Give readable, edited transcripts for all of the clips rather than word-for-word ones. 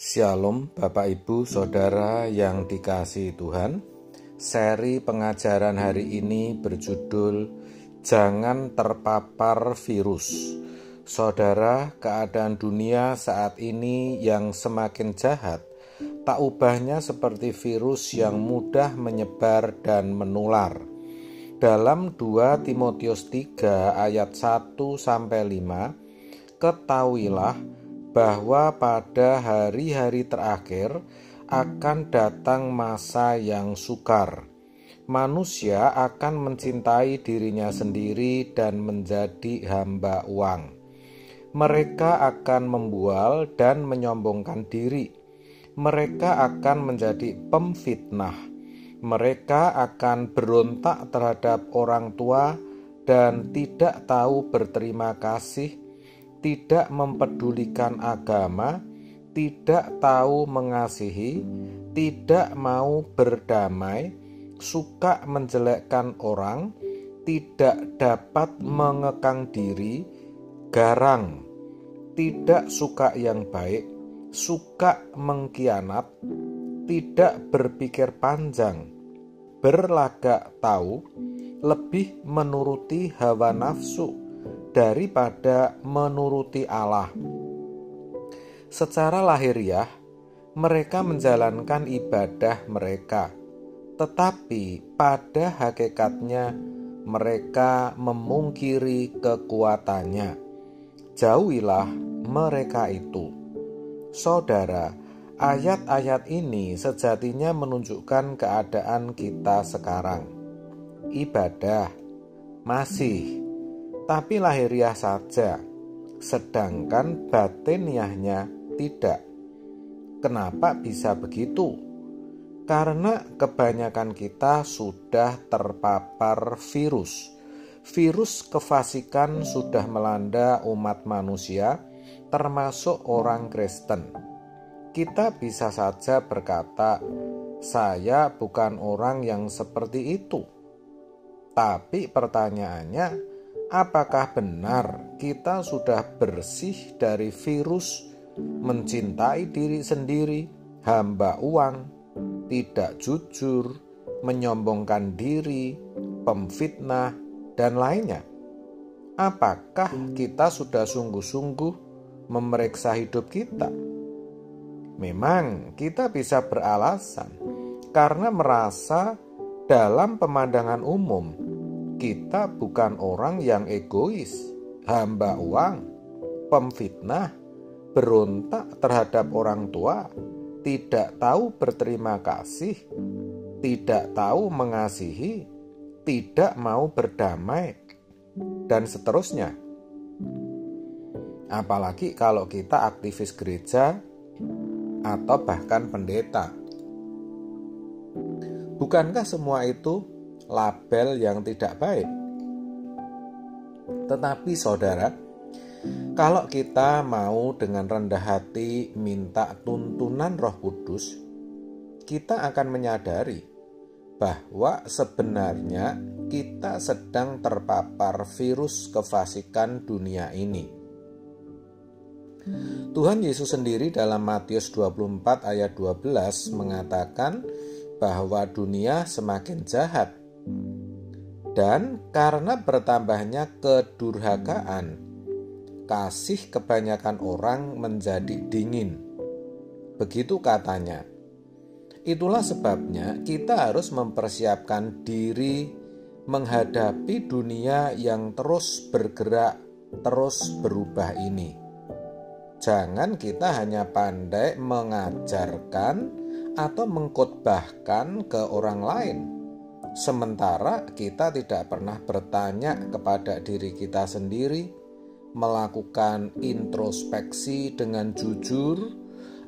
Shalom Bapak Ibu Saudara yang dikasihi Tuhan. Seri pengajaran hari ini berjudul Jangan Terpapar Virus. Saudara, keadaan dunia saat ini yang semakin jahat tak ubahnya seperti virus yang mudah menyebar dan menular. Dalam 2 Timotius 3 ayat 1-5, ketahuilah bahwa pada hari-hari terakhir akan datang masa yang sukar. Manusia akan mencintai dirinya sendiri dan menjadi hamba uang. Mereka akan membual dan menyombongkan diri. Mereka akan menjadi pemfitnah. Mereka akan berontak terhadap orang tua dan tidak tahu berterima kasih, tidak mempedulikan agama, tidak tahu mengasihi, tidak mau berdamai, suka menjelekkan orang, tidak dapat mengekang diri, garang, tidak suka yang baik, suka mengkhianat, tidak berpikir panjang, berlagak tahu, lebih menuruti hawa nafsu daripada menuruti Allah. Secara lahiriah, mereka menjalankan ibadah mereka, tetapi pada hakikatnya mereka memungkiri kekuatannya. Jauhilah mereka itu. Saudara, ayat-ayat ini sejatinya menunjukkan keadaan kita sekarang. Ibadah masih, tapi lahiriah saja, sedangkan batiniahnya tidak. Kenapa bisa begitu? Karena kebanyakan kita sudah terpapar virus. Virus kefasikan sudah melanda umat manusia, termasuk orang Kristen. Kita bisa saja berkata, "Saya bukan orang yang seperti itu." Tapi pertanyaannya, apakah benar kita sudah bersih dari virus mencintai diri sendiri, hamba uang, tidak jujur, menyombongkan diri, pemfitnah, dan lainnya? Apakah kita sudah sungguh-sungguh memeriksa hidup kita? Memang kita bisa beralasan karena merasa dalam pemandangan umum kita bukan orang yang egois, hamba uang, pemfitnah, berontak terhadap orang tua, tidak tahu berterima kasih, tidak tahu mengasihi, tidak mau berdamai, dan seterusnya. Apalagi kalau kita aktivis gereja atau bahkan pendeta. Bukankah semua itu label yang tidak baik? Tetapi saudara, kalau kita mau dengan rendah hati minta tuntunan Roh Kudus, kita akan menyadari bahwa sebenarnya kita sedang terpapar virus kefasikan dunia ini. Tuhan Yesus sendiri dalam Matius 24 ayat 12 mengatakan bahwa dunia semakin jahat. Dan karena bertambahnya kedurhakaan, kasih kebanyakan orang menjadi dingin. Begitu katanya. Itulah sebabnya kita harus mempersiapkan diri menghadapi dunia yang terus bergerak, terus berubah ini. Jangan kita hanya pandai mengajarkan atau mengkhotbahkan ke orang lain, sementara kita tidak pernah bertanya kepada diri kita sendiri, melakukan introspeksi dengan jujur,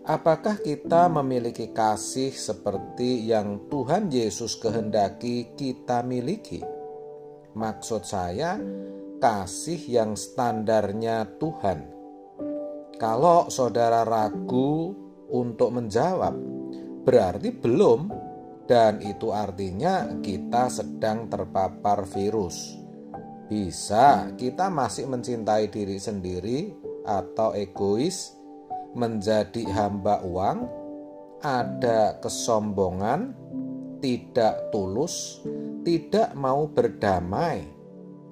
apakah kita memiliki kasih seperti yang Tuhan Yesus kehendaki kita miliki? Maksud saya, kasih yang standarnya Tuhan. Kalau saudara ragu untuk menjawab, berarti belum, dan itu artinya kita sedang terpapar virus. Bisa kita masih mencintai diri sendiri atau egois, menjadi hamba uang, ada kesombongan, tidak tulus, tidak mau berdamai,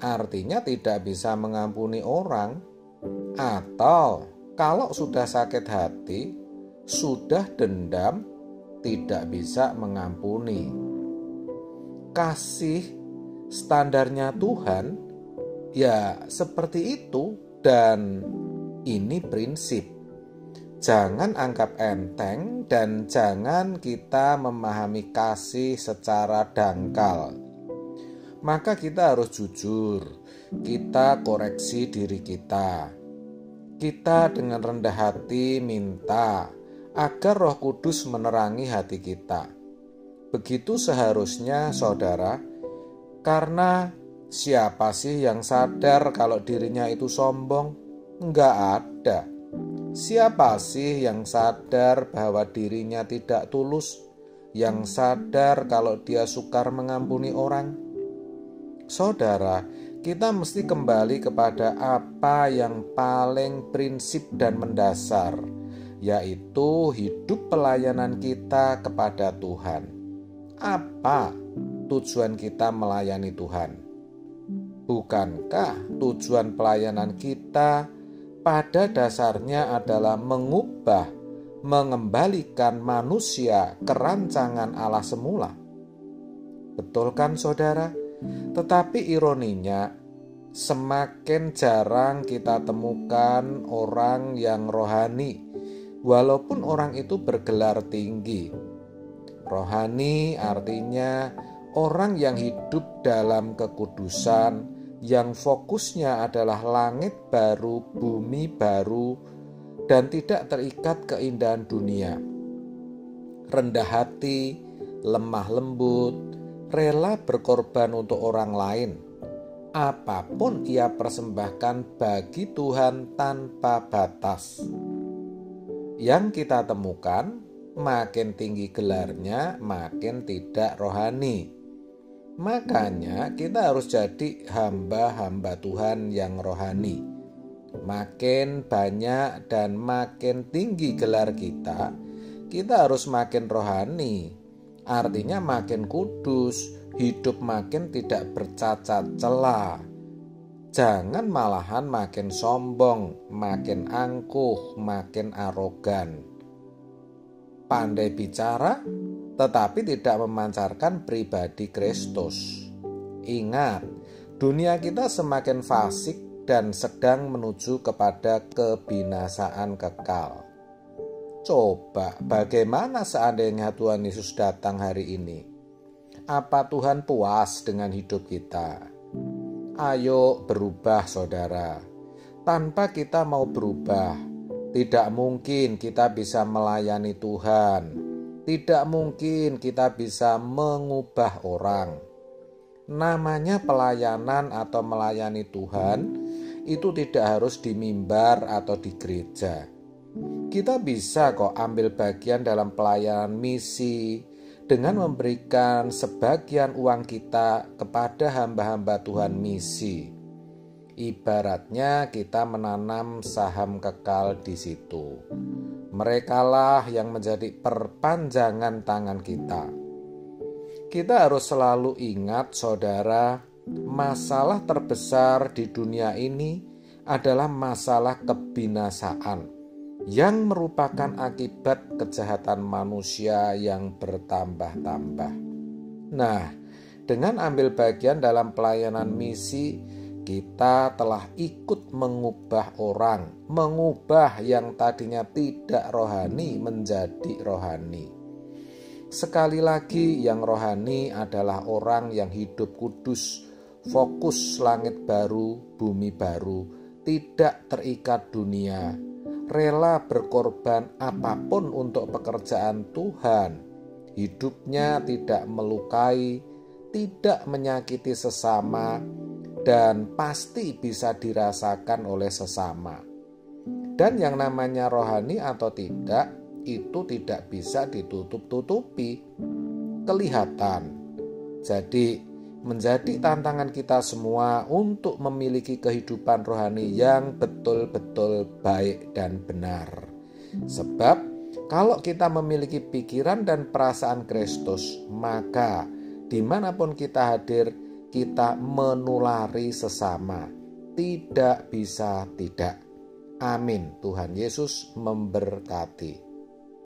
artinya tidak bisa mengampuni orang, atau kalau sudah sakit hati, sudah dendam, tidak bisa mengampuni. Kasih standarnya Tuhan ya seperti itu, dan ini prinsip. Jangan anggap enteng dan jangan kita memahami kasih secara dangkal. Maka kita harus jujur, kita koreksi diri kita. Kita dengan rendah hati minta agar Roh Kudus menerangi hati kita. Begitu seharusnya, saudara, karena siapa sih yang sadar kalau dirinya itu sombong? Enggak ada. Siapa sih yang sadar bahwa dirinya tidak tulus? Yang sadar kalau dia sukar mengampuni orang? Saudara, kita mesti kembali kepada apa yang paling prinsip dan mendasar, yaitu hidup pelayanan kita kepada Tuhan. Apa tujuan kita melayani Tuhan? Bukankah tujuan pelayanan kita pada dasarnya adalah mengembalikan manusia ke rancangan Allah semula? Betul kan, saudara? Tetapi ironinya, semakin jarang kita temukan orang yang rohani, walaupun orang itu bergelar tinggi. Rohani artinya orang yang hidup dalam kekudusan, yang fokusnya adalah langit baru, bumi baru, dan tidak terikat keindahan dunia. Rendah hati, lemah lembut, rela berkorban untuk orang lain. Apapun ia persembahkan bagi Tuhan tanpa batas. Yang kita temukan, makin tinggi gelarnya, makin tidak rohani. Makanya kita harus jadi hamba-hamba Tuhan yang rohani. Makin banyak dan makin tinggi gelar kita harus makin rohani. Artinya makin kudus, hidup makin tidak bercacat celah. Jangan malahan makin sombong, makin angkuh, makin arogan. Pandai bicara, tetapi tidak memancarkan pribadi Kristus. Ingat, dunia kita semakin fasik dan sedang menuju kepada kebinasaan kekal. Coba bagaimana seandainya Tuhan Yesus datang hari ini? Apa Tuhan puas dengan hidup kita? Ayo berubah, saudara. Tanpa kita mau berubah, tidak mungkin kita bisa melayani Tuhan. Tidak mungkin kita bisa mengubah orang. Namanya pelayanan atau melayani Tuhan itu tidak harus di mimbar atau di gereja. Kita bisa kok ambil bagian dalam pelayanan misi dengan memberikan sebagian uang kita kepada hamba-hamba Tuhan misi. Ibaratnya kita menanam saham kekal di situ. Merekalah yang menjadi perpanjangan tangan kita. Kita harus selalu ingat, saudara, masalah terbesar di dunia ini adalah masalah kebinasaan yang merupakan akibat kejahatan manusia yang bertambah-tambah. Nah, dengan ambil bagian dalam pelayanan misi, kita telah ikut mengubah orang, mengubah yang tadinya tidak rohani menjadi rohani. Sekali lagi, yang rohani adalah orang yang hidup kudus, fokus langit baru, bumi baru, tidak terikat dunia, rela berkorban apapun untuk pekerjaan Tuhan. Hidupnya tidak melukai, tidak menyakiti sesama, dan pasti bisa dirasakan oleh sesama. Dan yang namanya rohani atau tidak, itu tidak bisa ditutup-tutupi, kelihatan. Jadi menjadi tantangan kita semua untuk memiliki kehidupan rohani yang betul-betul baik dan benar. Sebab kalau kita memiliki pikiran dan perasaan Kristus, maka dimanapun kita hadir, kita menulari sesama. Tidak bisa tidak. Amin. Tuhan Yesus memberkati.